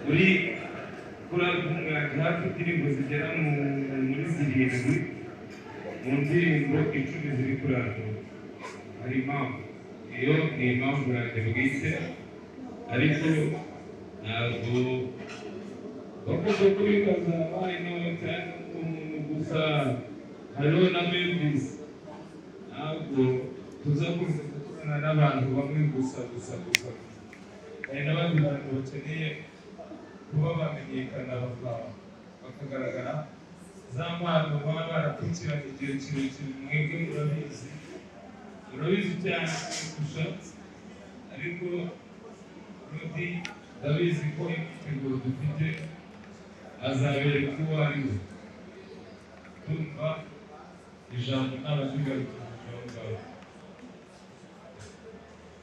muri album yanjye hafi indirimbo zigera muri zirindwi, mu ndirimbo 10 ziri kuri album. Hari impamvu, iyo ni impamvu yanjye bwite, ariko ntabwo bakunda kubibaza hano cyane umuntu gusa. Hariho na Melodie, ntabwo tuzakunze kubana n'abantu bamwe gusa. Hari n'abandi bantu bakeneye kuba bamenyekana bakagaragara, za mpano baba barakurikiranye igihe kirekire. Mwebwe murabizi cyane kurusha, ariko Melodie ndabizi ko imyiteguro dufite azabereka uwo ari we. Tumva ijambo n'abazigaruka ngaho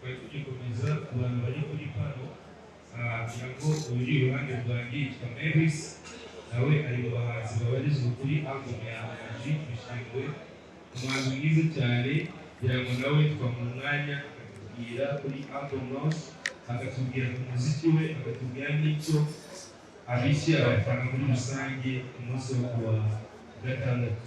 bari kugikomeza ku bantu bari kuri pano. Kugira ngo uri iruhande rwanjye yitwa Younggrace, nawe ari mu bahanzi babarizwa kuri album ya Ibishingwe, umuhanzi mwiza cyane. Kugira ngo nawe twamuha umwanya akatubwira kuri album launch, akatubwira ku muziki we, akatubwira n'icyo abishye abafana muri rusange ku munsi wo kuwa gatandatu.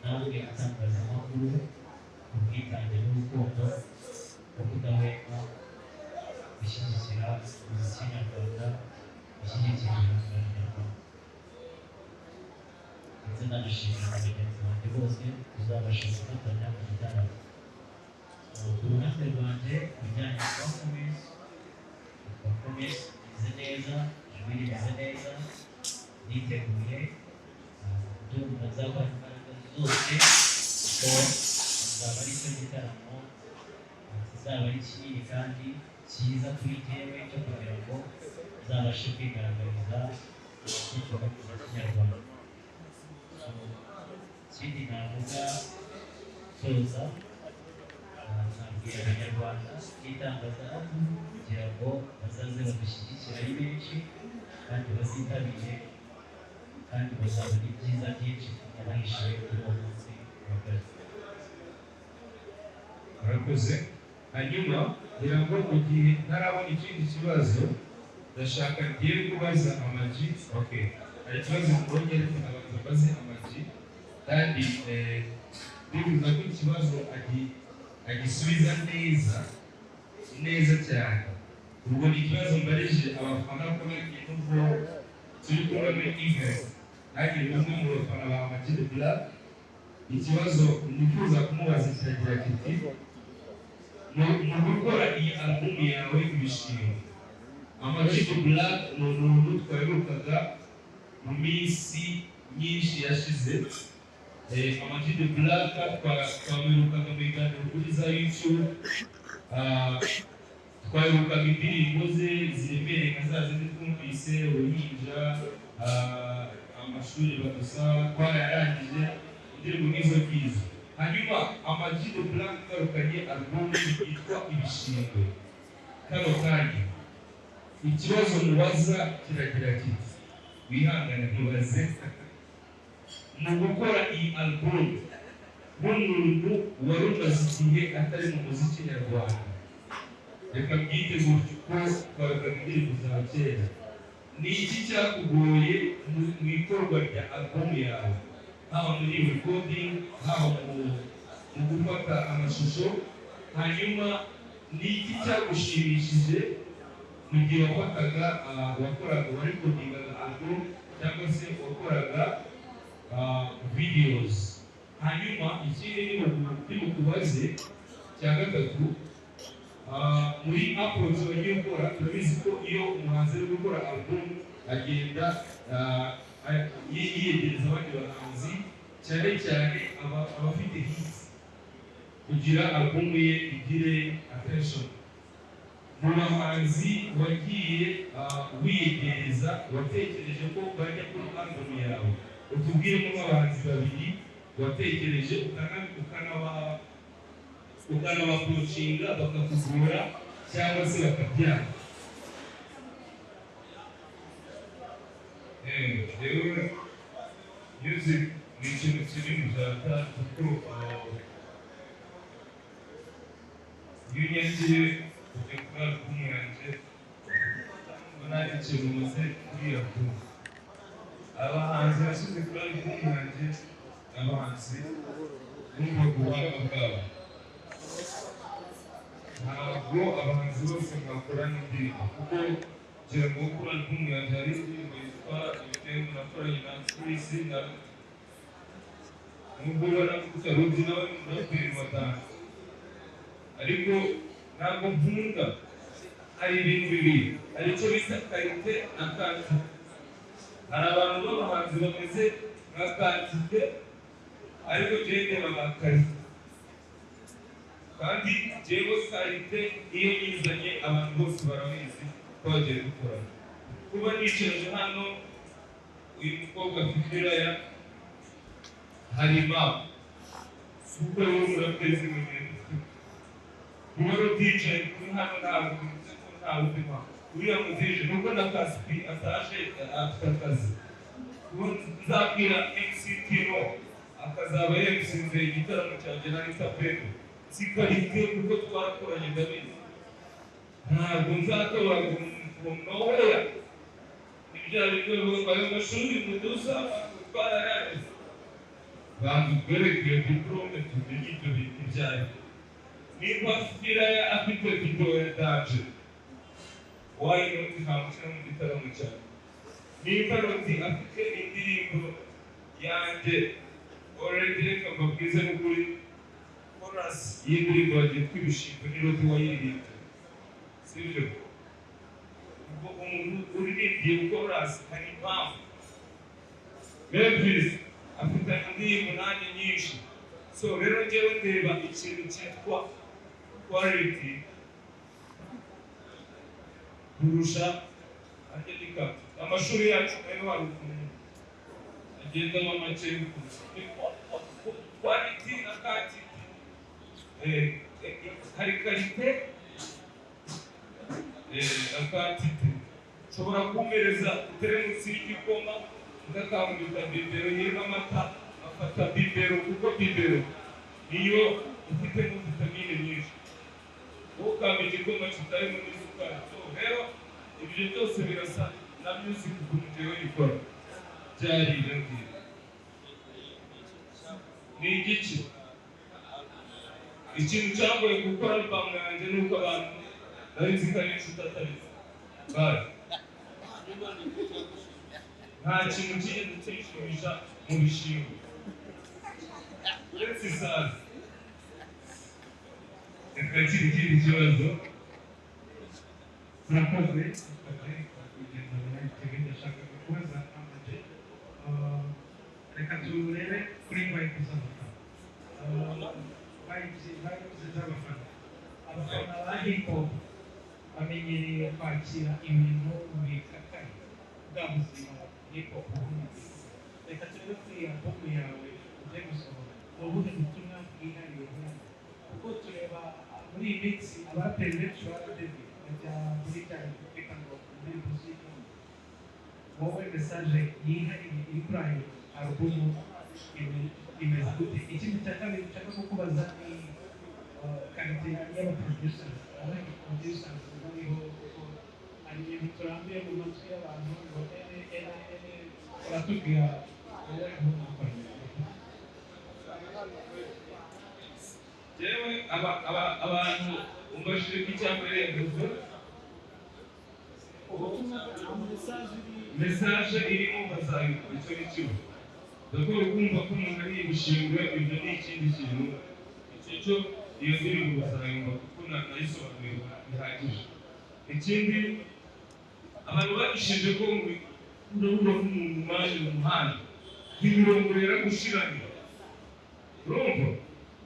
namwe atangaza makuru ubwitange n'urukundo no kudahwema gushyigikira umuziki nyarwanda, gushyigikira Abanyarwanda. Ndetse nanashimira bagenzi banjye bose tuzabasha gufatanya mu gitaramo. Ku ruhande rwanjye ibijyanye na performance imeze neza, ijwi rimeze neza, niteguye, ndumva nzakora imbaraga zose ko kizaba ari cyo gitaramo kizaba ari kinini kandi cyiza kuri jyewe cyo kugira ngo nzabashe kwigaragariza igikorwa cy'Ikinyarwanda. Ikindi navuga soza, nabwira Abanyarwanda n'itangazamakuru kugira ngo bazaze badushyigikira ari benshi kandi bazitabire, kandi bazabona ibyiza byinshi tunabahishiye kuri uwo munsi w'akazi. Murakoze. Hanyuma ngira ngo mu gihe ntarabona ikindi kibazo, ndashaka ngiye kubaza Amaji. Okay, hari ikibazo mbonye ariko nabanza mbaze Amaji, kandi ndibuza ko ikibazo agisubiza neza cyane. Ubwo ni ikibazo mbarije abafana ko bagiye n'ubwo turi kumwe muri Younggrace, nanjye ni umwe mu bafana ba Amaji de Black. Ikibazo nifuza kumubaza kiragira kiti, mu gukora iyi album yawe Ibishingwe, Amaji de Black ni umuntu twaherukaga mu minsi myinshi yashize. Amaji de Black twaherukaga mu biganiro kuri za YouTube, twaherukaga indirimbo ze ziremereye nka za zindi twumvise, uruhinja, amashuri badusaba, twarayarangije, indirimbo nk'izo ngizo. Hanyuma Amaji de Black igarukanye album yitwa Ibishingwe. Kano kanya ikibazo mubaza kiragira kiti, wihangane ntubaze, mu gukora iyi album nk'umuntu wari umaze igihe atari mu muziki nyarwanda, reka byite gutyo ko twarukaga indirimbo za kera, ni iki cyakugoye mu ikorwa rya album yawe, haba muri recording, haba mu gufata amashusho? Hanyuma ni iki cyagushimishije mu gihe wakoraga recordingaga album cyangwa se wakoraga videos? hanyuma ikindi ni ukubaze cya gatatu, muri approach bagiye gukora turabizi ko iyo umuhanzi ari gukora album agenda yiyegereza abandi bahanzi cyane cyane abafite hits kugira album ye igire attention. Mu bahanzi wagiye wiyegereza watekereje ko bajya kuri album yawe, utubwiremo nk'abahanzi babiri watekereje ukanabakurushinga bakakugura cyangwa se bakabyanga. Rero music ni ikintu kinini cyane kuko iyo unyagiye kujya kuri album yanjye nta ikintu umaze kuri album. Abahanzi bashyize kuri album yanjye abahanzi n'ubuhanga bwabo, ntabwo abahanzi bose bakorana indirimbo kuko ngira ngo kuri album yanjye hari indirimbo yitwa ibitego nakoranye na Kuri nubwo ubona ko utarudi nawe muraperi batanu, ariko ntabwo nkunda. Hari ibintu bibiri, hari icyo bita karite na kantite. Hari abantu b'abahanzi bameze nka kantite ariko jewe ndeba nka karite, kandi jewe karite iyo yizanye abantu bose barabizi ko bagiye gukorana. Kuba nicaje hano uyu mukobwa afite iraya hari impamvu, si uko rero murapezi mu bintu. Kuba ruticaye kuri hano ntabwo bivuze ko ntawe uzi impamvu. Uriya muzije nubwo na Kaspi ataje afite akazi, nzabwira MC Tino akazaba yamusinze igitaramo cyanjye na Rita Pedro, si karite kuko twarakoranye ndabizi. Ntabwo nzatora ngo nowhere ibyo ariko ayo mashuri mudusa twararaje bamutwereke diplome tumenye ibyo bintu byayo. Niba Firaya afite video ya daje why not ntamushyira mu gitaramo cyane. Niba Rodi afite indirimbo yanjye already reka mbabwize n'ukuri chorus y'indirimbo yitwa Ibishingwe ni Rodi wayiririmbye, sibyo? Ubwo umuntu uririmbye chorus hari impamvu. Memphis afite indirimbo nanjye nyinshi, so rero njyewe ndeba ikintu cyitwa quality kurusha agendika. Amashuri yacu nayo hari ukuntu agendamo make kurusha quality na quantity. Hari karite na quantity. Ushobora kumereza teremusi y'igikoma ugakamurika bibero yirimo amata, afata bibero kuko bibero niyo ifitemo vitamine nyinshi, ukaba igikoma kitarimo n'isukari. So rero ibyo byose birasa na music ukuntu njyewe ikora byari ibingibi. Ni igice ikintu cyagoye gukora album yanjye nuko abantu nari nzi ko ari inshuti atabizi bari nta kintu kigeze kishimisha mu bishingwe uretse isazi. Reka ikindi kibazo murakoze kugenda muri ndashaka kubaza amaje. Reka turebe kuri wifuza z'abafana. Abafana ba hip hop bamenyereye kwakira ibintu bikakaye bwa buzima hip hop. Reka turebe kuri album yawe ujye gusohora ubuhe butumwa bwihariye kuko tureba muri iyi minsi abaraperi benshi baradebye bajya muri cya reka ngo muri muziki. Wowe message yihariye iri kuri ayo album imeze gute? Ikindi cya kabiri nshaka kukubaza ni karite y'abaproducers. Abaproducers bariho kuko hari ibintu turambiye mu matwi y'abantu ngo baratubwira wowe nk'umukora. Jewe abantu umbashije ko icyambere yavuze message irimo bazayikora icyo ni cyo. ndakora kumva ko umuntu ari ibishingwe ibyo ni ikindi kintu icyo cyo iyo ndirimbo bazayumva kuko nayisobanurirwa bihagije. Ikindi abantu babishinje ko urabura nk'umuntu waje mu muhanda imirongo rero gushiranye urumva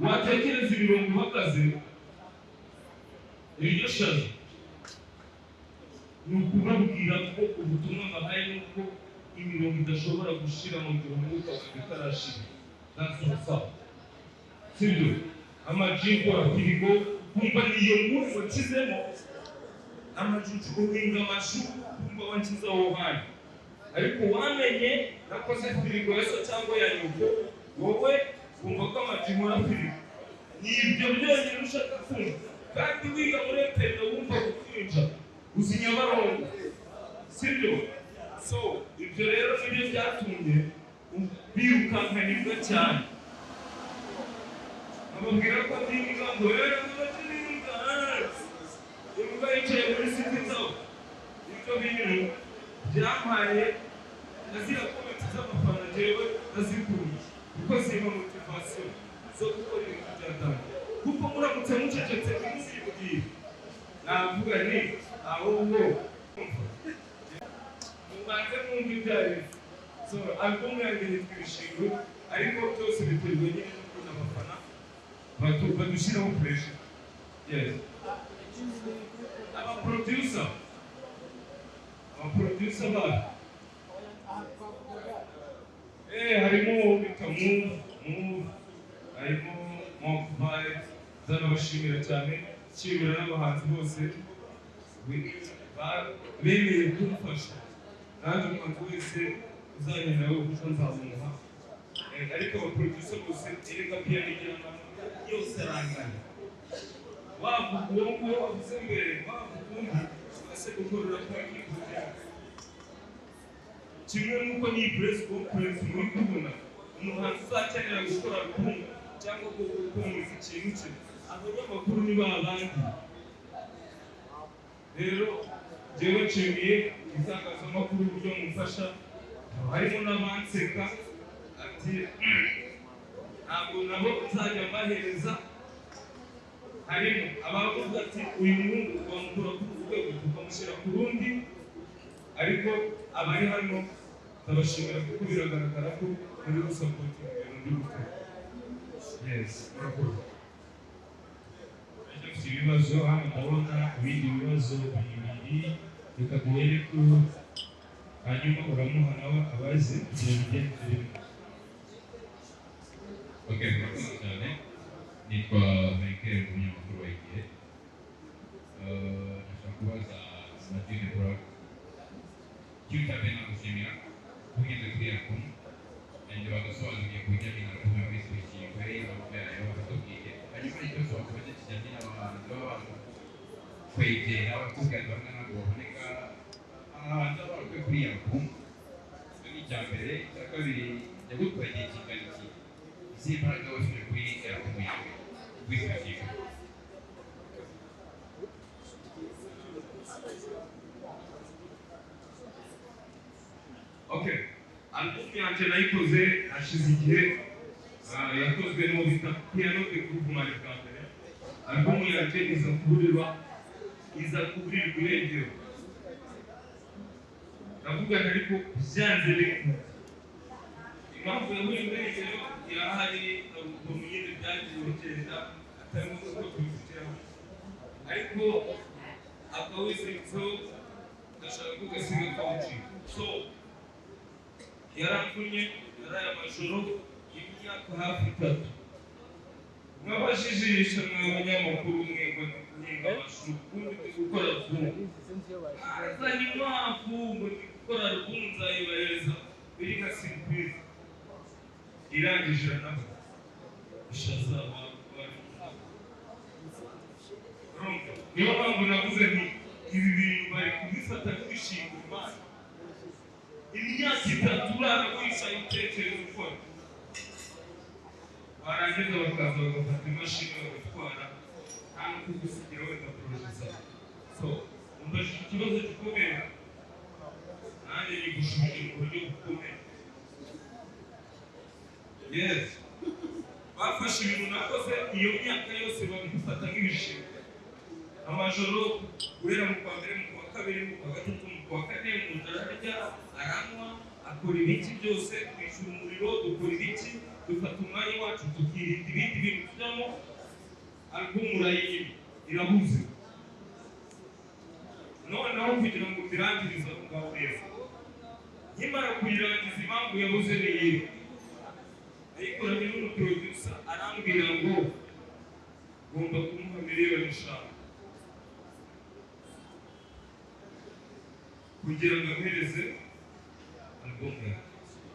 watekereza imirongo uhagaze iryo shaje ni ukubabwira ko ubutumwa bahaye nuko imirongo idashobora gushira mu gihe umwuka utarashira. That's what's up. Sibyo amajingo afirigo kumva niyo nkuru wakizemo amajingo uhinga amashu kumva wakiza aho hantu ariko wamenye nakoze firigo yose cyangwa ya nyuko wowe kumva ko amajingo afirigo ni ibyo byonyine ushaka kumva kandi wiga muri tendo wumva kukwinja uzinya barongo. Sibyo so ibyo rero nibyo byatumye birukankanirwa cyane. Ababwira ko ndiga ngo n'abatinga imbwa yicaye muri siti zabo ibyo bintu byampaye nazira komenti z'abafana jewe nazikuye kuko zima motivation zo gukora ibintu byatanga kuko muramutse mucecetse ntimuzibwire navuga ni ahubwo mubanze mwumva ibyari so album yanjye yitwa Ibishingwe ariko byose biterwa nyine n'ukuntu abafana badushyiraho pressure. Yes. Abaproducer bayo harimo bita Move harimo Mokubaye zanabashimira cyane nshimira n'abahanzi bose bemeye kumfasha nanjye umuntu wese uzanye nawe kuko nzabumuha ariko abaproducer bose erega pia n'igirana yose arangana wavuga uwo nguwo wavuze mbere wavuga undi wese gukorera kwa kikugira kimwe n'uko ni press conference muri kubona umuhanzi uzakenera gukora album cyangwa gukora umuziki n'iki abanyamakuru ni babandi rero jewe nshimiye itangazamakuru uburyo mufasha harimo n'abanseka ati ntabwo nabo nzajya mbahereza harimo abavuga ati uyu muhungu twamukura ku rwego tukamushyira ku rundi ariko abari hano ndabashimira kuko biragaragara ko muri gusapotinga ibintu ndi gukora. Yes, murakoze. Dufite ibibazo hano ndabona ibindi bibazo bibiri reka duhere ko hanyuma uramuha nawe abaze kugira bigende bimwe. Okay, murakoze cyane. Nitwa Michael umunyamakuru wa igihe. Ndashaka kubaza Martin Brock. Cyutabye nagushimira kugeze kuri album. Ende bagasobanuye ku bijyanye na album y'Ibishingwe y'ababyaye batubwiye. Hanyuma ikibazo bakomeje kijyanye n'abahanzi b'abantu kwegera abatugana bamwe ntabwo baboneka abahanzi b'abantu kuri iyi album. Ni icya mbere, icya kabiri yagutwaye igihe kingana iki? Izihe mbaraga wafite kuri album yawe w'Ibishingwe? Okay, album yanjye nayikoze hashize igihe yakozwe n'uwo bita piano de kuvugana bwa mbere. Album yanjye iza kuburirwa irengero ndavuga ariko byanze bikunze impamvu yahuye irengero irahari ukuntu nyine byagiye bigenda atarimo uko tubifitiraho ariko akawiziritseho ndashaka kugasiga kawucika so yaramvunye yaraye amajoro y'imyaka hafi 3 mwabashijisha n'abanyamakuru mwego ninga amashu ubundi gukora vuba azanye impamvu ngo gukora rubunza ibayeza biri nka surprise irangije nabo ishaza niyo mpamvu navuze nti ibi bintu bari kubifata nk'ibishingwe Imana imyaka 3 urara wicaye utekereza ukora warangiza bakaza bagafata imashini bagatwara nta no kugusigira wenda porojesa so umbajije ikibazo gikomeye nanjye nigushubije mu buryo bukomeye yes bafashe ibintu nakoze iyo myaka yose babifata nk'ibishingwe amajoro guhera mu kwa mbere mu kwa kabiri mu kwa gatatu mu kwa kane umuntu ararya aranywa akora ibiki byose twishyura umuriro dukora ibiki dufata umwanya wacu tukirinda ibindi bintu tujyamo album urayirimo irabuze noneho kugira ngo mbirangirize aho ngaho neza nkimara kuyirangiza impamvu yabuze ni iyi ayikoranye n'umuproducer arambwira ngo ngomba kumuha miliyoni 5 kugira ngo amuhereze album ye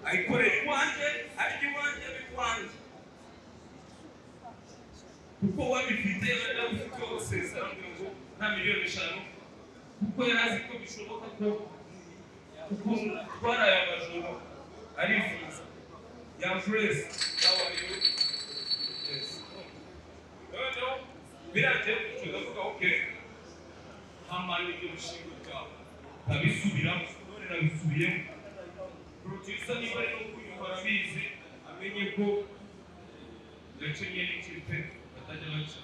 ayikoreye iwanjye arya iwanjye bikwanjye kuko wabifite ufite wose arambwira ngo nta miliyoni 5 kuko yari azi ko bishoboka ko kuko twaraye amajoro arifuza Younggrace n'abantu yes no birangiye tukavuga okay hamani ibyo bishingo byawe nabisubiramo none nabisubiyemo producer niba ari no kunyumva arabizi amenye ko yacenye n'ikipe batajya baca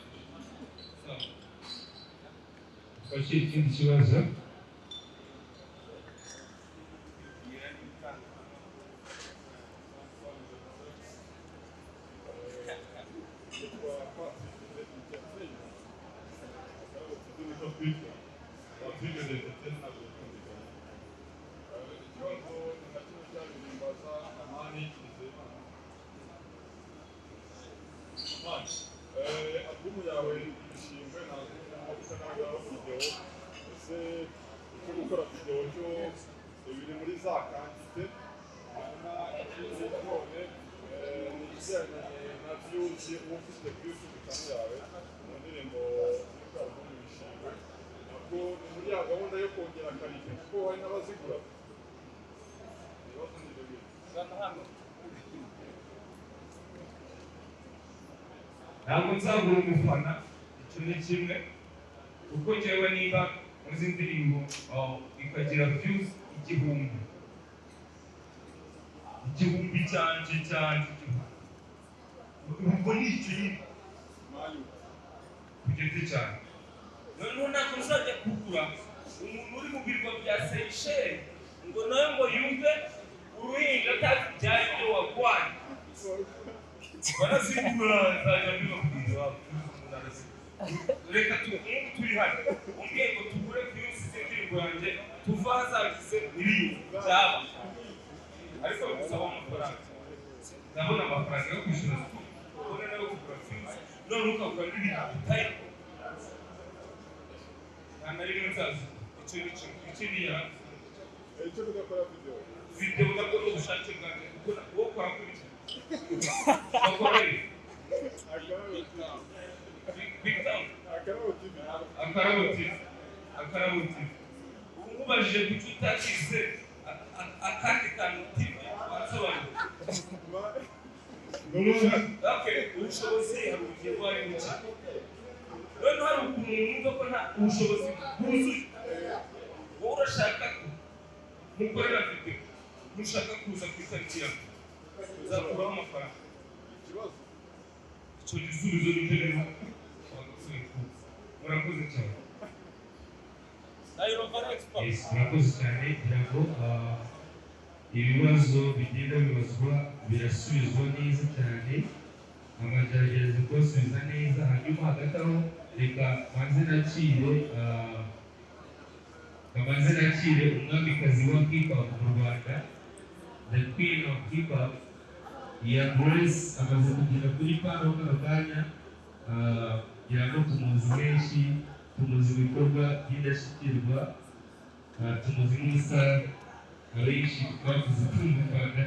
twakira ikindi kibazo album yawe Ibishingwe ntabwo bisa n'aho video ese uko gukora video cyo biri muri za kandite hanyuma ikindi none ni ikijyanye na views ufite views ku channel yawe mu ndirimbo y'uko album Ibishingwe nabwo ni muri ya gahunda yo kongera karite kuko hari n'abazigura ibibazo ni bibiri hano ntabwo nzagura umufana icyo ni kimwe kuko njyewe niba muzi indirimbo ikagira views 1000 cyanjye ubwo ni ikintu ku giti cyane noneho ntabwo uzajya kugura umuntu uri mu birwa bya Seychelles ngo nawe ngo yumve uruhinja atazi ibyaye ibyo wagwaye barazigura nzajya mbibabwira reka turi hano umbwiye ngo tugure views z'indirimbo yanjye tuva hazagize miliyoni byaba ariko bisaba amafaranga ndabona amafaranga yo kwishyura ubona nawe kugura views none ukagura n'ibintu bitari nta rimwe nzazi icyo ni ya icyo bigakora video ugakora ubushake bwanjye kuko uwo kwa kuri Bakorere. Big Town. Akaraboti. Umubajije kuki utakize akandi kantu TV wansobanura. Okay, ubushobozi hari ugiye wari mucya. None hari ukuntu numva ko nta ubushobozi bwuzuye. Wowe urashaka mukorera video. Mushaka kuza kwitakira. Zakuraho amafaranga ikibazo icyo gisubizo ni neza murakoze cyane murakoze cyane kugira ngo ibibazo bigenda bibazwa birasubizwa neza cyane amagerageza kubasubiza neza hanyuma hagati aho reka manze nakire umwamikazi wa K-pop mu Rwanda the queen of K-pop Younggrace amaze kugera kuri pano kano kanya kugira ngo tumuzi benshi tumuzi ibikorwa by'indashyikirwa tumuzi nk'umusare abenshi bavuze tumukanda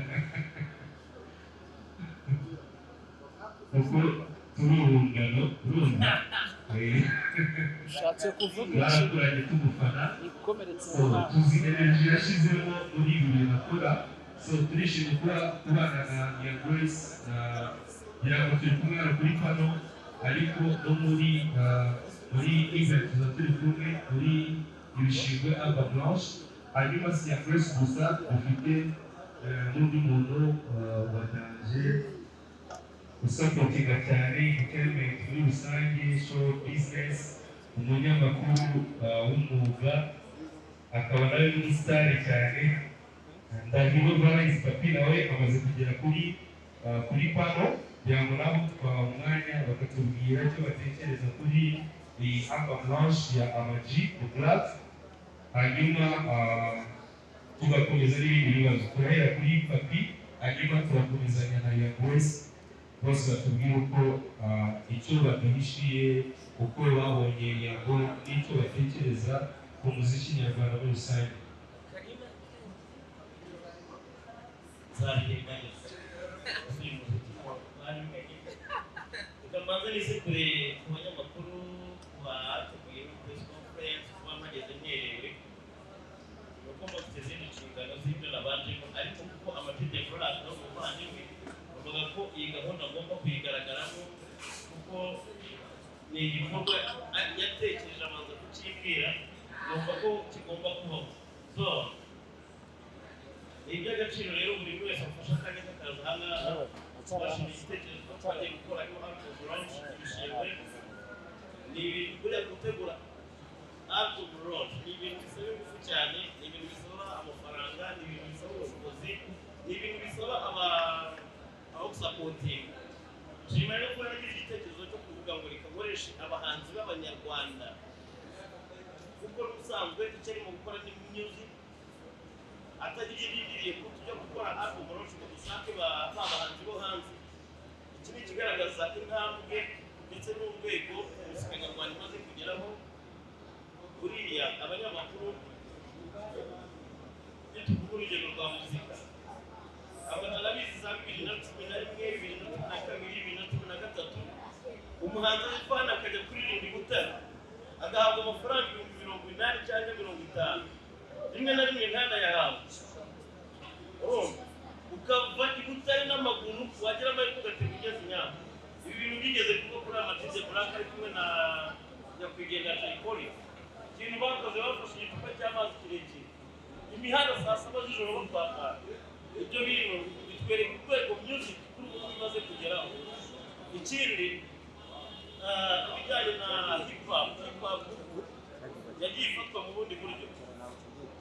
kuko turi urungano rumwe ushatse kuvuga barakoranye tumufana ikomeretse tuzi energy yashizemo muri ibi bintu akora so turishimye kuba kubana na Younggrace kugira ngo turi kumwe hano kuri pano ariko no muri event tuza turi kumwe muri Ibishingwe album launch hanyuma si Younggrace gusa dufite n'undi muntu Batangaje usapotinga cyane entertainment muri rusange, show business, umunyamakuru w'umwuga, akaba nawe n'umusitari cyane. Ndahiro Valens Papi nawe amaze kugera kuri pano kugira ngo nabo twaha umwanya bakatubwira icyo batekereza kuri iyi album launch ya Ama-G The Black, hanyuma tugakomeza n'ibindi bibazo. Turahera kuri Papi, hanyuma turakomezanya na Younggrace, bose batubwira uko icyo baduhishiye, uko babonye yabo n'icyo batekereza ku muziki nyarwanda muri rusange. Tukamanza nise kure ku banyamakuru bateguye press conference kuba mpageze mwerewe nuko mufite izindi nshingano z'ibyo nabajemo, ariko kuko amategeko y'Afurika no muvandimwe bavuga ko iyi gahunda ngomba kuyigaragaramo kuko ni igikorwa yatekereje abanza kucyibwira, numva ko kigomba kubaho. So ni iby'agaciro rero buri wese afasha akanya k'akazi ahangaha bashima igitekerezo twagiye gukora iyo album launch Ibishingwe. Ni ibintu buriya gutegura album launch ni ibintu bisaba ingufu cyane, ni ibintu bisaba amafaranga, ni ibintu bisaba ubushobozi, ni ibintu bisaba abagusapotinga. Nshima rero ko yaragize igitekerezo cyo kuvuga ngo reka nkoreshe abahanzi b'Abanyarwanda kuko n'ubusanzwe icyo arimo gukora ni music, atagiririye ko tujya gukora album launch ngo dushake bahanzi bo hanze. Iki ni ikigaragaza intambwe ndetse n'urwego muzika nyarwanda imaze kugeraho. Buriya abanyamakuru iyo tuvuga urugero rwa muzika, abanabizi za 2011, 2012, 2013, umuhanzi arifana akajya kuririmba i Butare agahabwa amafaranga 80,000 cyangwa 50,000, rimwe na rimwe ntanayahabwa. Ukava i Butare n'amaguru wagera amahirwe ugatera ugeze i Nyar. Ibi bintu bigeze kuba kuri Ama-G The Black ari kumwe na nyakwigendera Kuri. Ikintu bakoze bafashe igicupa cy'amazi kirekire imihanda saa 7 z'ijoro batwakara. Ibyo bintu bitwereka urwego music kuri ubu bimaze kugeraho. Ikindi ibijyanye na hip hop yagiye ifatwa mu bundi buryo,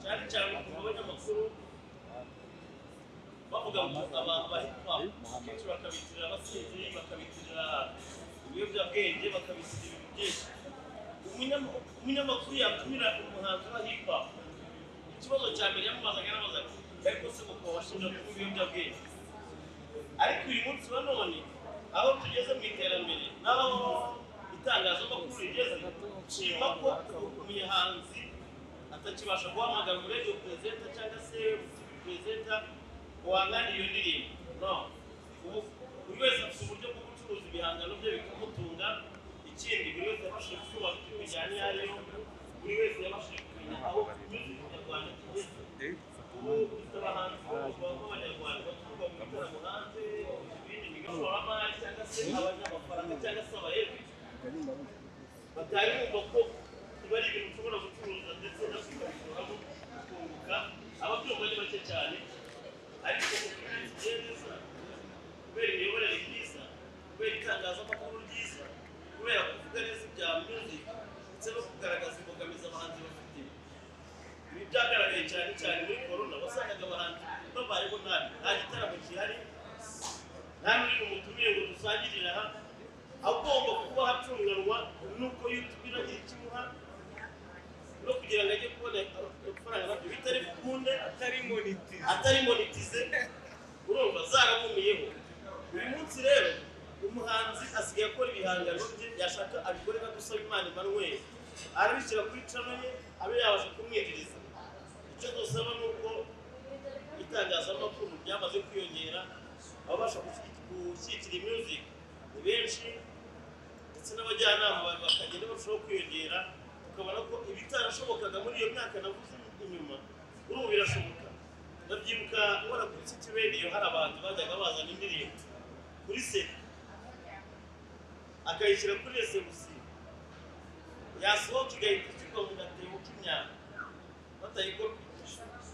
cyane cyane ku banyamakuru bavuga ngo aba hip hop kenshi bakabitirira abasinzi, bakabitirira ibiyobyabwenge, bakabitirira ibintu byinshi. Umunyamakuru yatumira umuhanzi wa hip hop, ikibazo cya mbere yamubazaga yarabaza ati ariko se kuko washinja kuba ibiyobyabwenge. Ariko uyu munsi wa none aho tugeze mu iterambere n'aho itangazamakuru rigeze, nshima ko umuhanzi atakibasha guhamagara muri radio presenter cyangwa se TV presenter wangana iyo ndirimbo. No, buri wese afite uburyo bwo gucuruza ibihangano bye bikamutunga. Ikindi buri wese yabashije gusobanukirwa ibijyanye n'ariyo, buri wese yabashije kumenya aho music nyarwanda kigeze. Ubu dufite abahanzi b'Abanyarwanda baturuka mu bitaramo hanze, ibindi bigashoramari cyangwa se abanyamafaranga cyangwa se abayede batari bumva ko biba ari ibintu ushobora gucuruza ndetse no kubishoramo ukunguka. Ababyumva ni bake cyane, ariko neza kubera imiyoborere myiza, kubera itangazamakuru ryiza, kubera kuvuga neza ibya music ndetse no kugaragaza imbogamizi abahanzi bafite. Ibi byagaragaye cyane cyane muri corona, wasangaga abahanzi babayeho nabi, nta gitaramo gihari, nta n'uri umutumiye ngo dusangirire aha, agomba kuba hacunganwa nuko YouTube iragira ikimuha no kugira ngo ajye kubona amafaranga nabyo bitari bukunde, atari monetize, urumva zaramumiyeho. Uyu munsi rero umuhanzi asigaye akora ibihangano bye, yashaka abikore nka Dusabimana Emmanuel, arabishyira kuri channel ye abe yabasha kumwinjiriza. Icyo dusaba ni uko itangazamakuru ryamaze kwiyongera, ababasha gushyigikira music ni benshi, ndetse n'abajyanama bakagenda barushaho kwiyongera, tukabona ko ibitarashobokaga muri iyo myaka navuze inyuma ubu birashoboka. Ndabyibuka nkora kuri City Radio hari abantu bajyaga bazana indirimbo kuri set akayishyira kuri SMC, yasohoka igahita ishyirwa mu gatebo k'imyaka batayikora.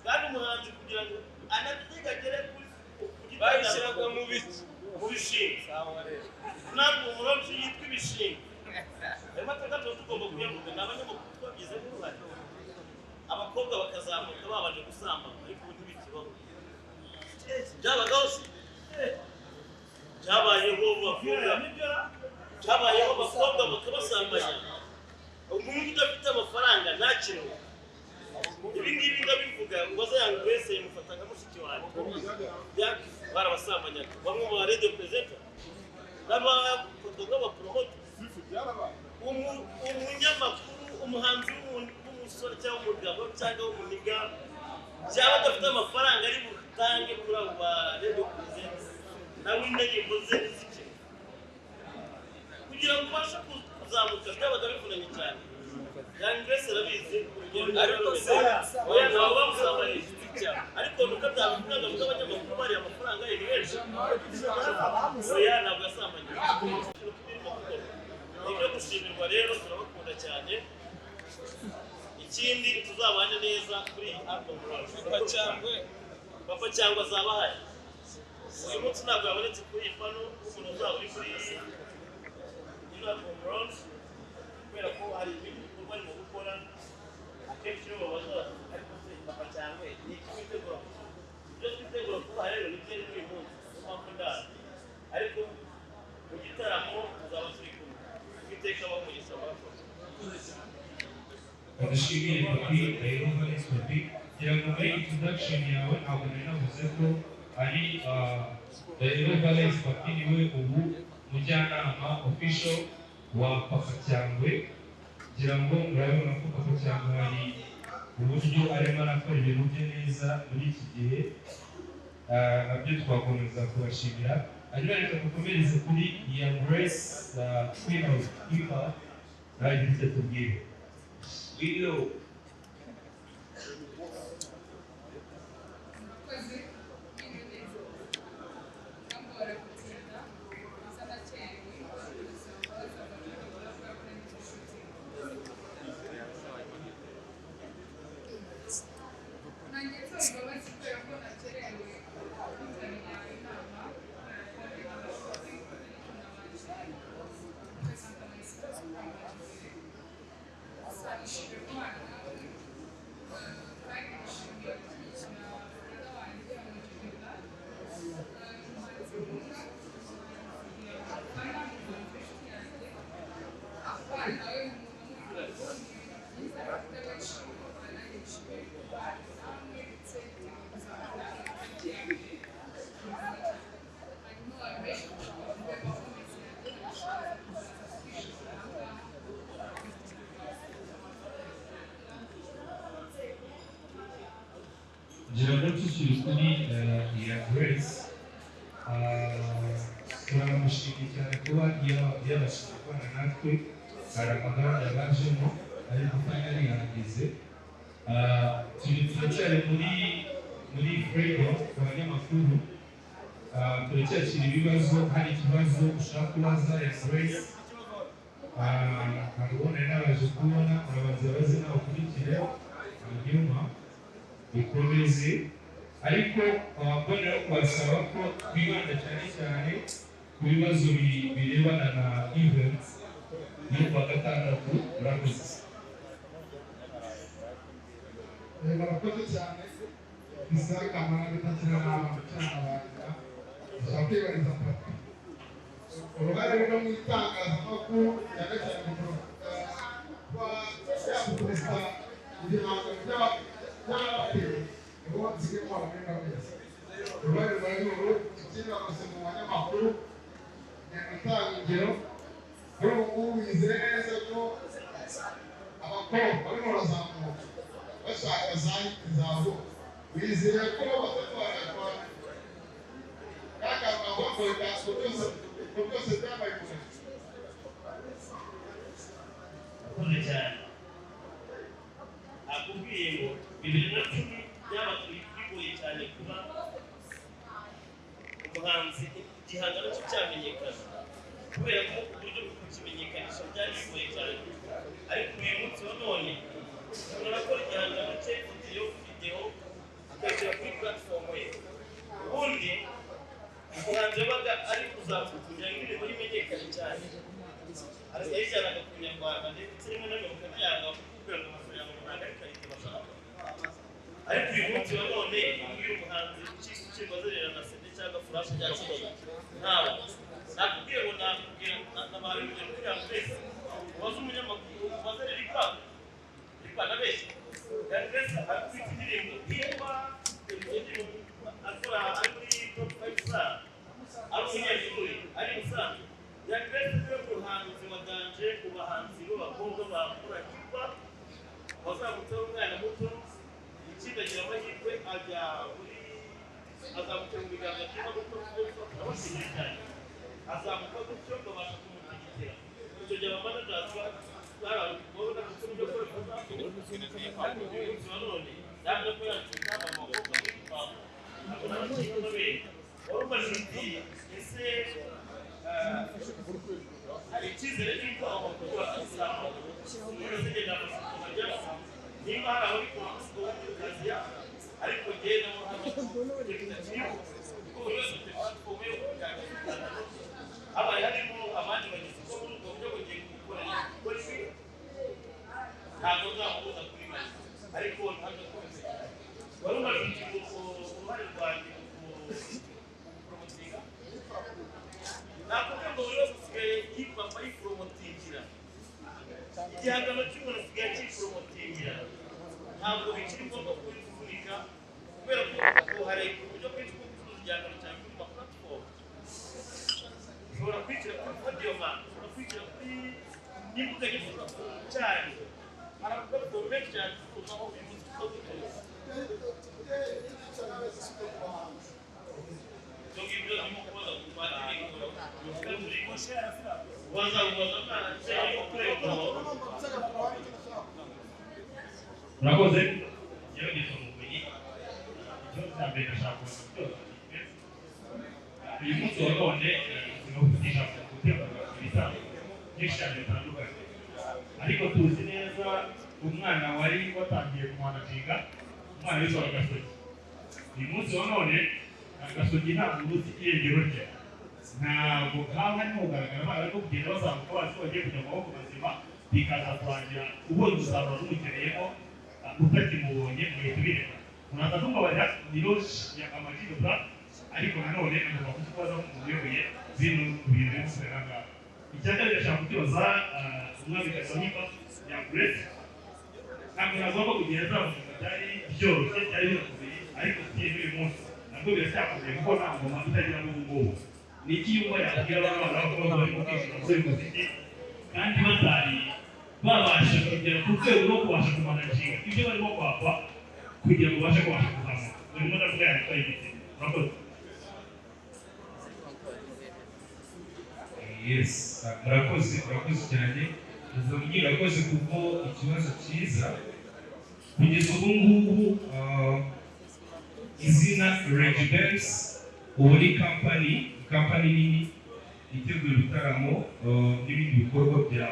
Kandi umuhanzi kugira ngo anategagere kuri bayishyiraga mu biki mu Ibishingwe ntabwo umurongo yitwa Ibishingwe ayo mateka tuba tugomba kuyavuga ni abanyamakuru twagize uruhare abakobwa bakazamuka babanje gusambana ariko ubu ntibikibaho byabagaho se byabayeho abakobwa bakabasambanya umuntu udafite amafaranga ntakintu ibi ngibi ndabivuga ubaza Younggrace yamufata nka mushiki wanjye barabasambanyaga bamwe mu radio presenter n'abapromoter umunyamakuru umuhanzi w'umusore cyangwa umugabo cyangwa w'umuniga cyangwa adafite amafaranga ari butange kuri abo ba radio presenter nawe indirimbo ze zike kugira ngo ubashe kuzamuka byabaga bivunanye cyane Younggrace arabizi ariko oya ntabwo bamusambanye ariko nuko atabivuga ngo abanyamakuru bari amafaranga ye benshi oya ntabwo yasambanye nibyo gushimirwa rero turabakunda cyane ikindi tuzabane neza kuri album papa cyangwa azaba ahari uyu munsi ntabwo yabonetse kuri iyi pano umuntu uzaba uri kuri iyi album launch kubera ko hari ibintu bikorwa arimo gukora akenshi iyo babaza ariko se papa cyangwa ni iki twitegura ibyo twitegura kuba rero ni byo uyu munsi niyo mpamvu ndaza ariko mu gitaramo tuzaba turi kumwe twiteka abaho mu gisabo bakoze Ndashimiye papi Younggrace papi kugira ngo muri introduction yawe ntabwo nari navuze ko ari Younggrace papi niwe ubu mujyanama official wa papa cyangwa kugira ngo murabona ko papa cyangwa hari uburyo arimo arakora ibintu bye neza muri iki gihe nabyo twakomeza kubashimira hanyuma reka dukomereze kuri Younggrace queen of hip hop nagize tubwire video tukiri kuri Younggrace turamushimiye cyane kuba yabashije kubana natwe hari amagare yabajemo ariko finally yahageze turacyari muri freedom ku banyamakuru turacyakira ibibazo hari ikibazo ushaka kubaza Younggrace ntabwo nari nabaje kubona urabaza baze nawe ukurikire hanyuma bikomeze ariko mbonera kubasaba ko twibanda cyane cyane ku bibazo birebana na events yo kuwa gatandatu murakoze murakoze cyane isaka kamara bitakira n'abana ushaka kwibariza papa uruhare rwo mu itangazamakuru cyane cyane mu yakukurisa ibihangano by'abaperi nibo zirimo abamena wese uruhare rwa rero tukiri abase mu banyamakuru ni gutanga ingero kuri ubu ngubu bizeye neza ko abakobwa barimo barazamuka bashaka za hiti zabo bizeye ko batatu barakora kakava bakorera ku byose byabaye akoze cyane akubwiye ngo 2010 bigoye cyane kuba umuhanzi igihangano cye cyamenyekana kubera ko uburyo bwo kukimenyekanisha byari bigoye cyane ariko uyu munsi wa none umuntu akora igihangano cye video akashyira kuri platform ye ubundi umuhanzi wabaga ari kuzamuka kugira ngo indirimbo imenyekane cyane yayijyanaga ku Nyarwanda ndetse rimwe na rimwe bakajyana kubera ngo amafaranga runaka ariko bashaka ariko uyu munsi wa none iyo umuhanzi ucika azerera na CD cyangwa flash cyangwa kibazo ntawe nakubwiye ngo nakubwira n'abari urugero kuri Younggrace ubaze umunyamakuru bazerera ipfa na benshi Younggrace afite indirimbo Niba akora ari muri top 5 star ari umunyeshuri ari musanzwe Younggrace niwe muhanzi waganje ku bahanzi b'abakobwa bakora hip-hop bazamutseho umwana muto ikindagira amahirwe ajya muri azamutse mu biganza byiza gukora abashimye cyane azamuka gutyo babasha kumutegekera icyo gihe abamanagers barabona ko ibyo gukora bazakora none ntabwo ko yandika amaboko muri hip-hop abona ikintu be urumaje ese hari icyizere cy'uko amakuru bazazamuka umuntu azigenda amajyana niba hari aho bikora ariko njyewe nabo hano kiriho kuko buri wese afite platform yo kuganira habaye harimo abandi bagize ko muri ubwo buryo bugiye gukora ibi ntabwo nzamubuza kuri mari ariko ntabwo twese wari umaze uruhare rwanjye nakubwira ngo buri wese usigaye yipapa yiporomotingira igihangano cy'umuntu asigaye cyiporomotingira ntabwo bikiri ngombwa kubivunika kubera ko hari uburyo bwinshi bwo gucuruza igihangano cyawe kuri ma platform ushobora kwinjira kuri audio man ushobora kwinjira kuri n'imbuga nyinshi cyane hari amaplatform menshi cyane aho ibintu byose Urakoze yewe nitwa Muburakari icyo cyambere ndashaka kuvuga uyu munsi wa none tunavugisha gutera ibitabo byinshi cyane bitandukanye ariko tuzi neza umwana wari watangiye kumanaginga umwana witwa Gasogi uyu munsi wa none Gasogi ntabwo uzi irengero rye ntabwo haba harimo kugaragara abana barimo kugenda bazamuka bazi ko bagiye kujya mu maboko mazima bikaza kurangira ubonye umusaruro n'umukeneyemo utakimubonye mugihe tubireka muraza kumbabarira ni loge ya Amagino Bra ariko nanone agomba kutubaza umuyoboye bino bintu bimusubira ngaho icya kabiri ndashaka kutubaza umwamikazi wa Niba Younggrace ntabwo nagomba kugenda azamuka byari byoroshye byari birakomeye ariko tugiye n'uyu munsi nabwo biracyakomeye kuko nta ngoma tutagira n'ubu ngubu ni iki yumva yakubwira abana b'abakobwa bari mu kwishyura gukora umuziki kandi batari babasha kugera ku rwego rwo kubasha kumanaginga ibyo barimo kwakwa kugira ngo babashe kubasha kuzamuka buri muntu avuga yandika ibiti murakoze yes murakoze cyane murakoze kuko ikibazo cyiza kugeza ubu ngubu izina Younggrace ubu ni kampani nini itegura ibitaramo n'ibindi bikorwa bya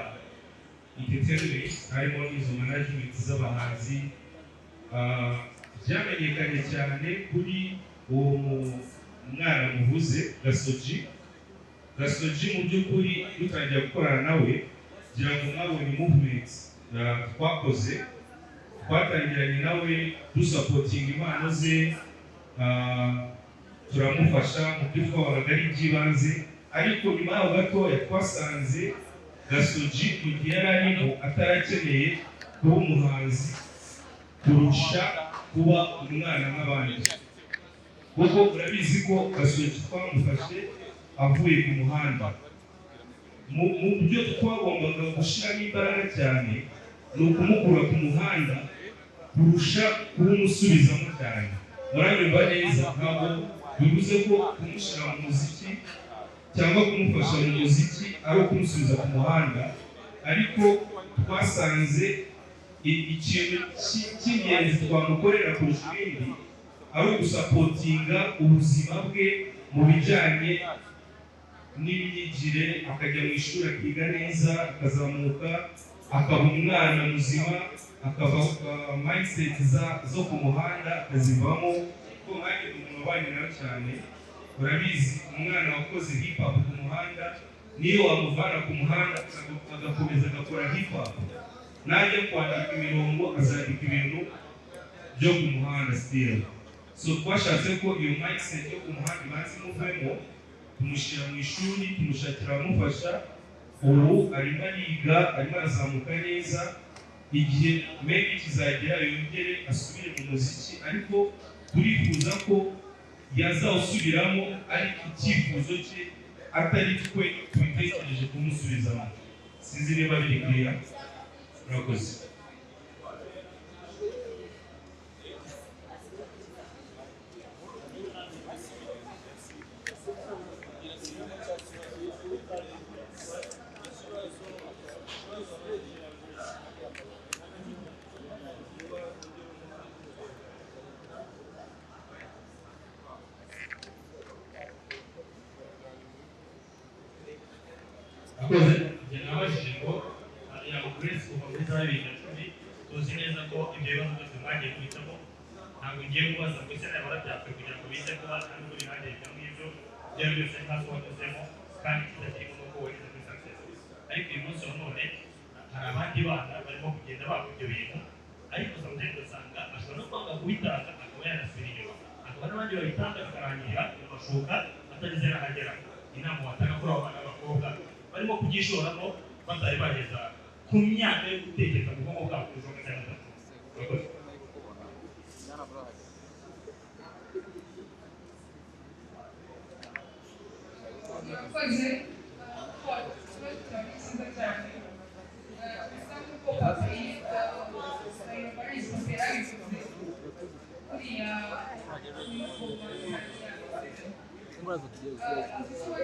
entertainment harimo n'izo management z'abahanzi byamenyekanye cyane kuri uwo mwana muvuze Gasogi mu by'ukuri dutangira gukorana nawe kugira ngo mwabone movement twakoze twatangiranye nawe dusapotinga impano ze turamufasha mu byo twabonaga ari iby'ibanze ariko nyuma yaho gatoya twasanze Gasogi mu gihe yari arimo atarakeneye kuba umuhanzi kurusha kuba umwana nk'abandi kuko urabizi ko Gasogi twamufashe avuye ku muhanda mu byo twagombaga gushyiramo imbaraga cyane ni ukumukura ku muhanda kurusha kumusubizamo cyane muranyumva neza ntabwo bivuze ko kumushyira mu muziki cyangwa kumufasha mu muziki ari ukumusubiza ku muhanda ariko twasanze ikintu cy'ingenzi twamukorera kurusha ibindi ari ugusapotinga ubuzima bwe mu bijyanye n'imyigire akajya mu ishuri akiga neza akazamuka akaba umwana muzima akava mindset zo ku muhanda akazivamo ko nanjye umuntu wabanye nawe cyane urabizi umwana wakoze hip hop ku muhanda niyo wamuvana ku muhanda agakomeza agakora hip hop, najya kwandika imirongo azandika ibintu byo ku muhanda still. So twashatse ko iyo mindset yo ku muhanda ibanza imuvemo, tumushyira mu ishuri, tumushakira abamufasha. Ubu arimo ariga, arimo arazamuka neza, igihe maybe kizagera yongere asubire mu muziki, ariko turifuza ko yazawusubiramo ari icyifuzo cye, atari twe tubitekereje kumusubizamo. Sinzi niba biri clear. Murakoze. Nabajije ngo Younggrace kuva muri za 2010 tuzi neza ko ibyo bibazo byose mwagiye guhitamo, ntabwo ngiye kubaza ngo ese nawe warabyapfuye kugira ngo bite kuba ari muri bihagiye ibyo ngibyo byari byose ntazo wanyuzemo kandi kitakirimo n'uko wageze kuri success. Ariko uyu munsi wa none hari abandi bana barimo kugenda bakora ibyo bintu, ariko sometimes ugasanga ashobora no kwanga kubitanga akaba yanasubira inyuma, akaba n'abandi babitanga bikarangira amashuka atageze n'ahagera. Inama watanga kuri abo bana b'abakobwa barimo kugishoramo batari bageza ku myaka yo gutekereza mu bwonko bwabo kuva mu cyangwa gatatu. Murakoze. Cyiza cyane. Bisa nk'uko papi bayobora bivuze kuriya kuba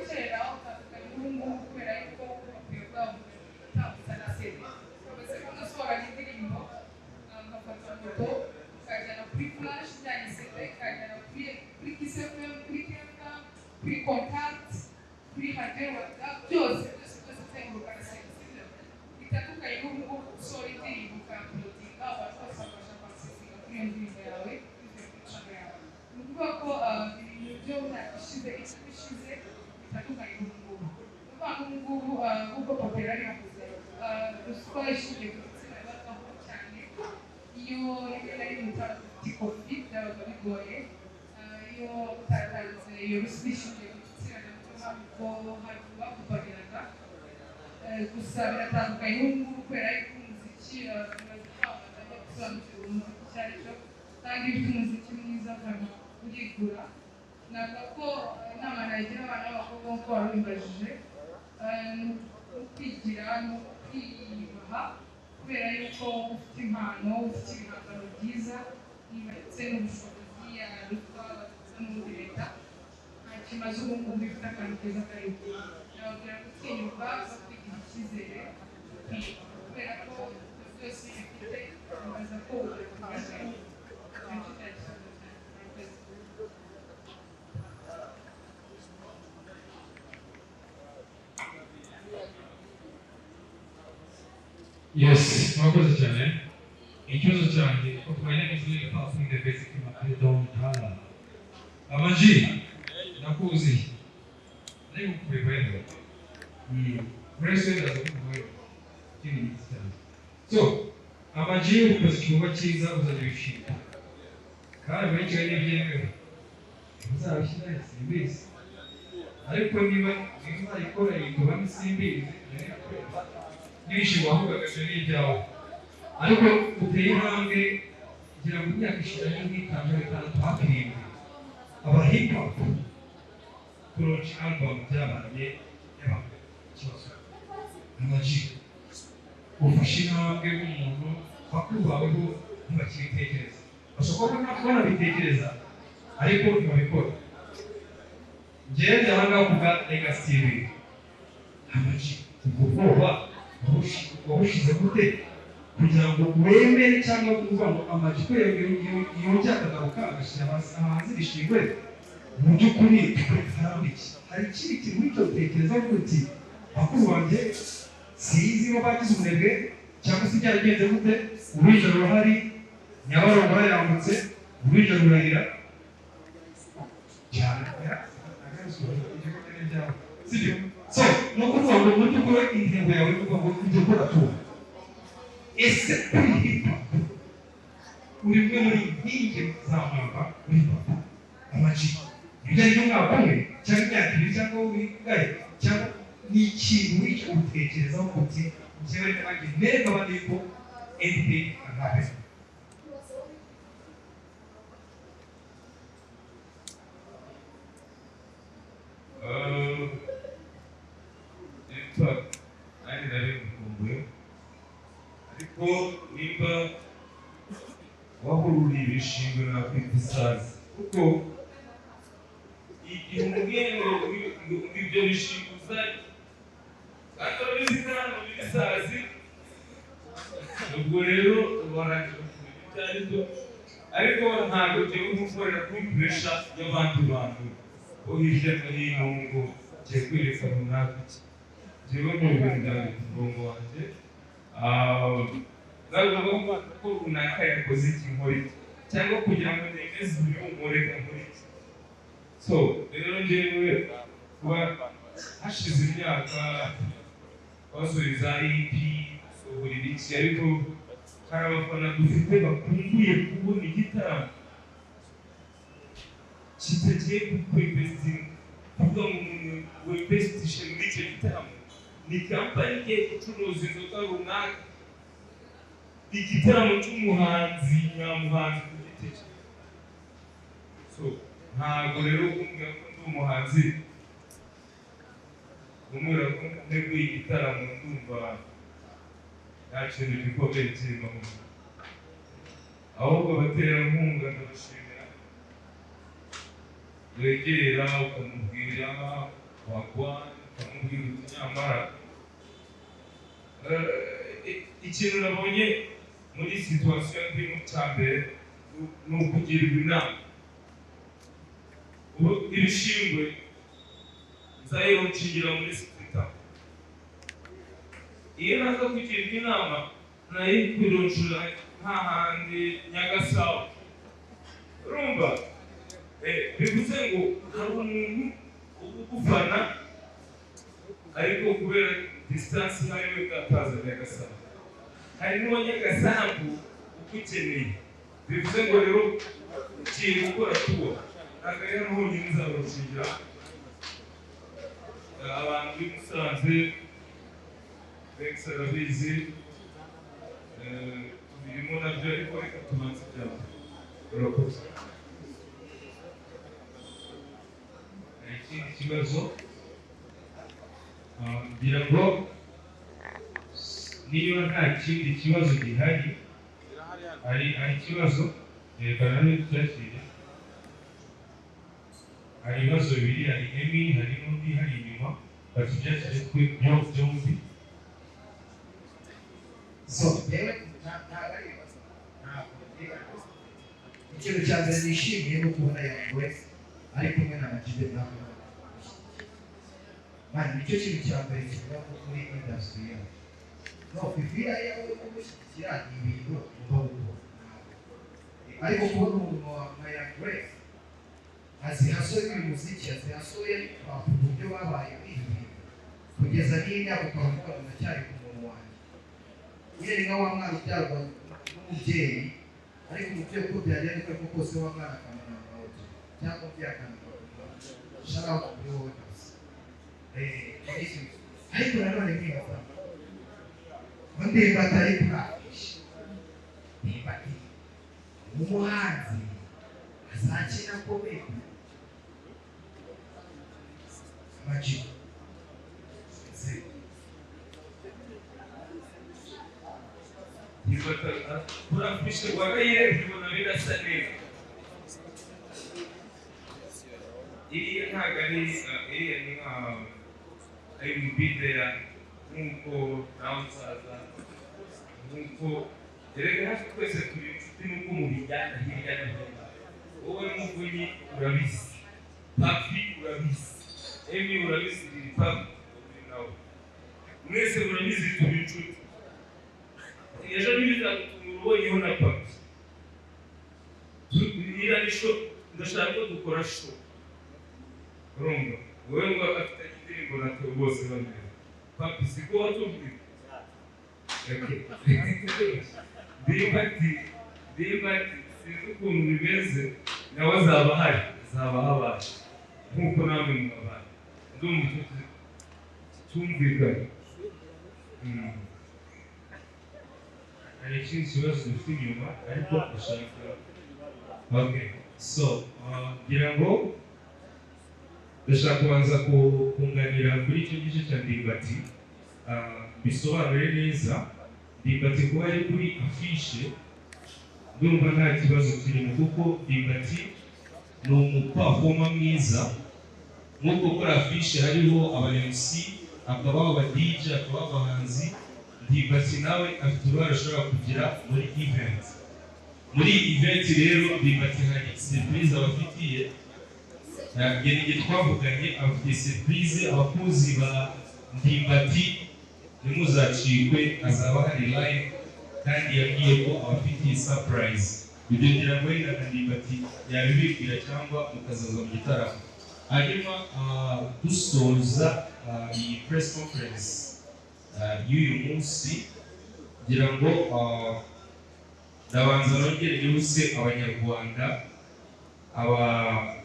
kera utandukanye n'ubungubu kubera yuko bakwiye bwabo utambutsa na sede. Uretse ko unasohora indirimbo ngafata moto ukajyana kuri flash ijyanye sede, ukajyana kuri kisefem, kuri keka, kuri contact, kuri hadewaga, byose uzenguruka na sede. Bitandukanye n'ubungubu usohora indirimbo ukayapulotinga, abantu bose bakabasha kwasisinga kuri iyo ndirimbo yawe bivuye kuri channel yawe. Ni ukuvuga ko ibintu byo ishize bitandukanye n'ubungubu. Ni ukuvuga n'ubungubu nk'uko papera yavuze, ruswa ishingiye ku gitsina ibaho cyane. Iyo rimwe na rimwe utafite kopi byabaga bigoye, iyo utatanze iyo ruswa ishingiye ku gitsina nabwo bakupagiraga. Gusa biratandukanye n'ubungubu kubera yuko umuziki umaze kwamamaza no gusobanukirwa umuziki icyo ari cyo, kandi iyo ufite umuziki mwiza ukaba urigura. Navuga ko inama nagira abana b'abakobwa nk'uko wabimbajije ni ukwigira no kwiyubaha, kubera yuko ufite impano, ufite ibihangano byiza ndetse n'ubushobozi ya ruswa baturutse muri leta, nta kimaze ubungubu bifite akantu keza karimo. Nababwira gutinyuka no kwigirira icyizere, kubera ko byose bifite bibaza ko ubuyobozi Yes, mwakoze cyane. Ikibazo cyanjye ko twajya n'izindi passing the basic I don't have. Amaji nakuzi. Ari ukubebera. Grace ndaza kuvuga. Kini cyane. So, amaji ukoze ikibuga cyiza uzajya bishika. Kandi benshi bari byemewe. Uzabishyira simbizi. Ariko niba ikora yikuba n'simbizi, Byishi wavugaga n'ibyawe, ariko uteye intambwe kugira ngo imyaka ishiranye nk'itanu itandatu hafi irindwi aba hip hop launch album byabaye ikibazo. Amaji ufashe intambwe nk'umuntu bakuru bawe bo ntibakibitekereza, bashobora kubona bitekereza ariko ntibabikora. Njyewe ahangaha kuvuga legacy Amaji ubwoba wabushize gute kugira ngo wemere cyangwa kuvuga ngo Amaji ko yongera akagaruka agashyira hanze Ibishingwe, mu by'ukuri hari ikindi kintu wicyo utekereza uti bakuru banjye sinzi niba bagize umunebwe cyangwa se byaragenze gute, uruhinja rurahari, Nyabarongo yambutse, uruhinja rurahira cyane igihugu n'ibyawe sibyo so ni ukuvuga ngo mu by'ukuri intego yawe ni ukuvuga ngo ujye ukora tuba ese kuri hip hop uri umwe muri inkingi za mwamba muri hip hop amaji ibyo ari umwaka umwe cyangwa imyaka ibiri cyangwa wigaye cyangwa ni ikintu wicyo utekerezaho uti njyewe nanjye nereka abandi ko anything can happen. nanjye nari mukumbuye ariko nimba wahururiye ibishingwe nakwita isazi kuko igihe umubwiye ngo ibyo bishingwe uzajya kandi urabizi ko hano biri isazi ubwo rero warangira kumenya ibyo ari byo ariko ntabwo ugiye gukorera kuri puresha y'abandi bantu bo hirya no hino ngo ugiye kwereka runaka iki njyewe mu bintu byanjye ku murongo wanjye ntabwo ko runaka yakoze iki nkora iki cyangwa kugira ngo nemeze uburyo umureka nkora iki so rero njyewe kuba hashize imyaka basohora za EP sohora ibiki ariko hari abafana dufite bakumbuye kubona igitaramo kitagiye kukwemvestinga kuvuga ngo umuntu wemvestishe muri icyo gitaramo ni kampani igiye gucuruza inzoga runaka ni igitaramo cy'umuhanzi nyamuhanzi ku giti cye so ntabwo rero kumbwira ko ndi umuhanzi kumbwira ko nteguye igitaramo ndumva nta kintu gikomeye kirimo ahubwo abaterankunga ndabashimira wegera ukamubwira wagwa ukamubwira uti nyamara ikintu nabonye muri situwasiyo ndimo cya mbere ni ukugirwa inama ubu ibishingwe nzayironcingira muri sipita iyo naza kugirwa inama nayo kwironcura nk'ahandi Nyagasawa urumva bivuze ngo hari umuntu ugufana ariko kubera distance hariwe gataza Nyagasawa hari n'uwa Nyagasambu ukukeneye bivuze ngo rero ugiye gukora tuba ntabwo rero honyine nzabarushingira abantu b'i Musanze Rex arabizi birimo nabyo ariko reka tubanze byabo urakoze ikindi kibazo ngira ngo niba nta kindi kibazo gihari hari ikibazo yerekana n'ibyakire hari ibibazo bibiri hari Emi hari n'undi hari inyuma bati ibyakire twe byombi so rero ntabwo ari ibibazo ntabwo ikintu cya mbere nishimiye no kubona Younggrace ari kumwe na Majibe ntabwo mani nicyo kintu cya mbere kivuga ko muri industry yawe no kwifira yawe kumushyigikira ni ibintu uba ukora ariko kubona umuntu nka Younggrace azihasoye umuziki azihasoye uburyo babaye bihiye kugeza n'imyaka ukabona ko anacyari ku muntu wanjye nyine nka wa mwana ubyarwa n'umubyeyi ariko umubyeyi uko byagenda uko kose wa mwana akamenya amahoro cyangwa byakamenya sharaho kuri wowe ariko nanone nibaza ndimbati ari kuhahisha ndimbati umuhanzi azakina komedi Majibe urafishe wagayirebye ubona birasa neza iriya ntabwo ari iriya ni nka ari mu bidera nk'uko nawe usaza nk'uko erega hafi twese turi inshuti n'uko mubijyana hirya no hino wowe n'umuvunyi urabizi papi urabizi Emi urabizi iri papi uri nawe mwese murabizi turi inshuti ejo ntibizagutungura ubonyeho na papi iriya ni sho ndashaka ko dukora sho urumva wowe ngo afitanye indirimbo natwe bose bamwe papi siko watubwira ndirimbo ati sinzi ukuntu bimeze nawe azaba ahari azaba habaye nk'uko namwe mubabaye ndumva icyo cyumvikana. Hari ikindi kibazo dufite inyuma ariko ndashaka okay so ngira ngo ndashaka kubanza kunganira kuri icyo gice cya ndimbati bisobanure neza. Ndimbati kuba ari kuri afishe ndumva nta kibazo kirimo kuko ndimbati ni umupafoma mwiza. Nk'uko kuri afishe hariho aba-MC, hakabaho aba-DJ, hakabaho abahanzi, ndimbati nawe afite uruhare ashobora kugira muri event. Muri event rero ndimbati hari surprise abafitiye. Igihe twavuganye afite surprise abakunzi ba ndimbati ntimuzacikwe, azaba hari live kandi yabwiye ko abafitiye surprise. Ibyo ngira ngo wenda ndimbati yabibwira cyangwa mukazaza mu gitaramo. Hanyuma dusoza iyi press conference y'uyu munsi ngira ngo ndabanza nongere nibutse Abanyarwanda,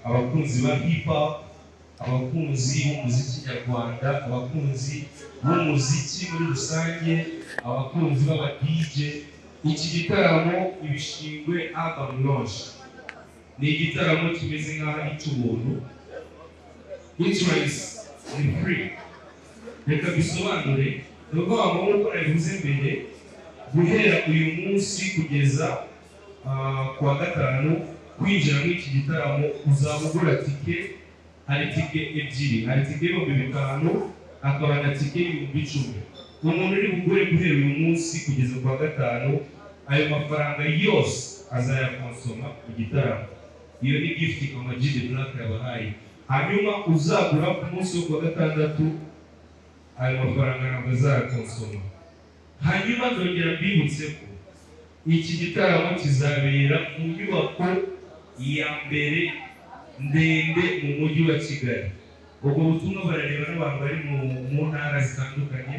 abakunzi ba hip hop, abakunzi b'umuziki nyarwanda, abakunzi b'umuziki muri rusange, abakunzi b'aba DJ, iki gitaramo Ibishingwe album launch ni igitaramo kimeze nk'aho ari icy'ubuntu. Entrance ni free. Reka bisobanure ni ukuvuga ngo nk'uko nabivuze mbere, guhera uyu munsi kugeza kuwa gatanu kwinjira muri iki gitaramo uzaba ugura tike. Hari tike ebyiri, hari tike y'ibihumbi 5 akaba na tike y'ibihumbi 10. Umuntu uri bugure guhera uyu munsi kugeza kuwa gatanu, ayo mafaranga yose azayakonsoma mu gitaramo. Iyo ni gift Ama G The Black yabahaye. Hanyuma uzagura ku munsi wo kuwa gatandatu, ayo mafaranga ntabwo azayakonsoma. Hanyuma ndongera mbibutse ko iki gitaramo kizabera mu nyubako ya mbere ndende mu mujyi wa Kigali. Ubwo butumwa barareba n'abantu bari mu ntara zitandukanye.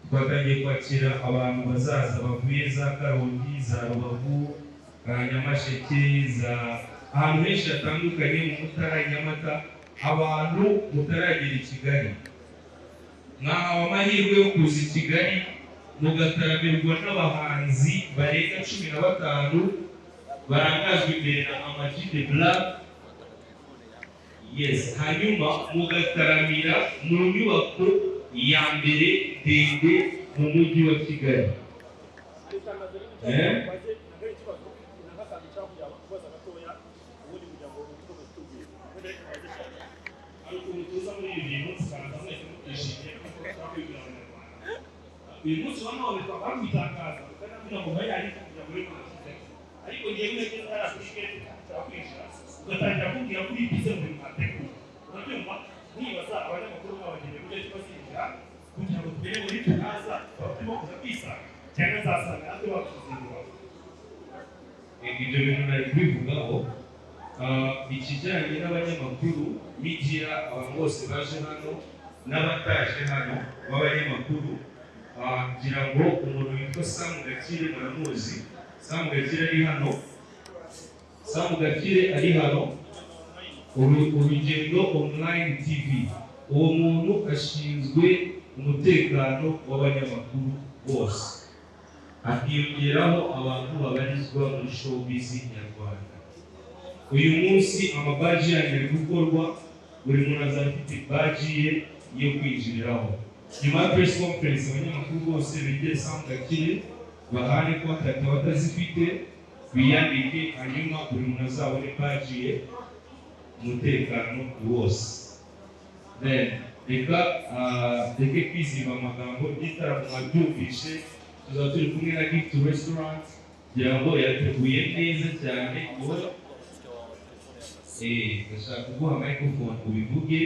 Twatangiye kwakira abantu bazaza bavuye za Karongi, za Rubavu, Nyamasheke, za ahantu henshi hatandukanye, mu Mutara, Nyamata. Abantu mutaragera i Kigali, mwahawe amahirwe yo kuza i Kigali mugataramirwa n'abahanzi barenga 15 barangajwe imbere na Ama G The Black. Yes, hanyuma mugataramira mu nyubako ya mbere ndende mu mujyi wa Kigali. uyu munsi wa none twakora kwitangaza kandi kugira ngo baye ari kugira ngo rero ariko ngiye ngeze narafishwe twakwishira ugatangira kumbwira kuri bize mu mateko urabyumva nibaza abanyamakuru babagende kujya kibazinjira kugira ngo tugere muri tunaza batimo kuza kwisa cyangwa zasanga natwe bakuzindura. Ibyo bintu nari kubivugaho ikijyanye n'abanyamakuru bigira abantu bose baje hano n'abataje hano b'abanyamakuru. Ngira ngo umuntu witwa Samu Gakire muramuzi. Samu Gakire ari hano. Samu Gakire ari hano. Urugendo online TV. Uwo muntu ashinzwe umutekano w'abanyamakuru bose. Akiyongeraho abantu babarizwa muri showbiz nyarwanda. Uyu munsi amabaji ari gukorwa, buri muntu azafite baji ye yo kwinjiriraho. Nyuma ya press conference abanyamakuru bose begere Samu Gakire bahane contact abatazifite biyandike, hanyuma buri muntu azabone baji ye, umutekano wose. Then reka kwiziba amagambo y'igitaramo mwabyumvishe. Tuzaba turi kumwe na Gift Restaurant kugira ngo yateguye neza cyane. Ndashaka kuguha microphone ubivuge,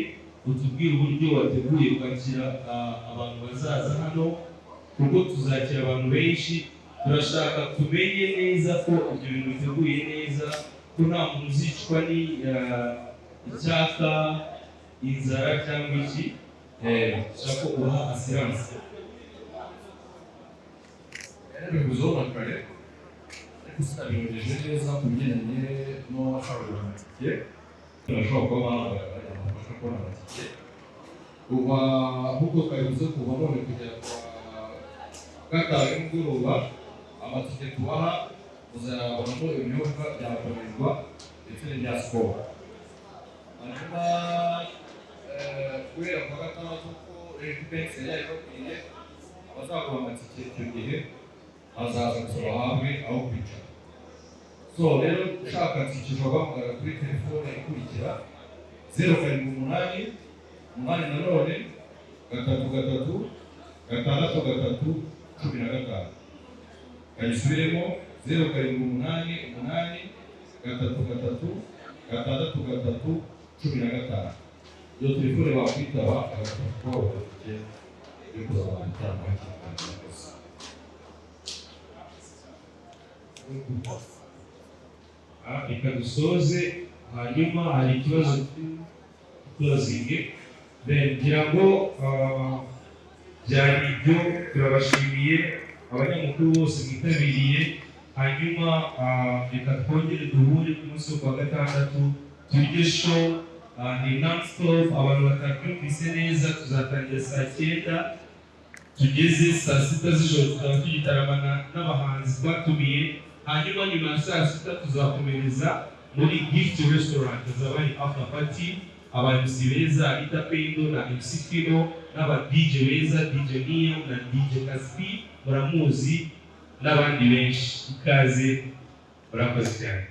utubwire uburyo wateguye kwakira abantu bazaza hano, kuko tuzakira abantu benshi. Turashaka tumenye neza ko ibyo bintu biteguye neza, ko nta muntu uzicwa ni icyaka inzara cyangwa iki ushaka uha asiranse. bivuzeho kare ariko sinabirogeje neza ku bigendanye n'abashaka amatike bashobora kuba bahagarara bafasha kubona amatike kuva nk'uko twabivuze kuva none kugera kwa gatanu y'umugoroba amatike tubaha muzayabonamo ibinyobwa byakomerwa ndetse n'ibya siporo. hanyuma guhera kwa gatandatu ko Younggrace yari bakwiye abazagura amatike icyo gihe azaza gusaba hamwe aho kwicara. So rero ushaka tike ushobora guhamagara kuri telefone ikurikira 078 nanone 3 6 kayisubiremo 078 3 6 iyo telefone wakwitaba agafasha kuba amatike yo kuzabona gutanga reka dusoze hanyuma hari ikibazo cy'ukuzinge ngira ngo byari ibyo. Turabashimiye abanyamakuru bose mwitabiriye, hanyuma reka twongere duhure ku munsi wo kwa gatandatu turye show ni non-stop. Abantu batabyumvise neza tuzatangira saa 9 tugeze saa 6 z'ijoro, tuzaba tugitaramana n'abahanzi twatumiye. Hanyuma nyuma ya saa 6 tuzakomereza muri gift restaurant, hazaba hari after party, aba-MC beza Ita Pendo na MC Fino n'aba DJ beza DJ Niya na DJ Kaspi muramuzi n'abandi benshi. Ikaze, murakoze cyane.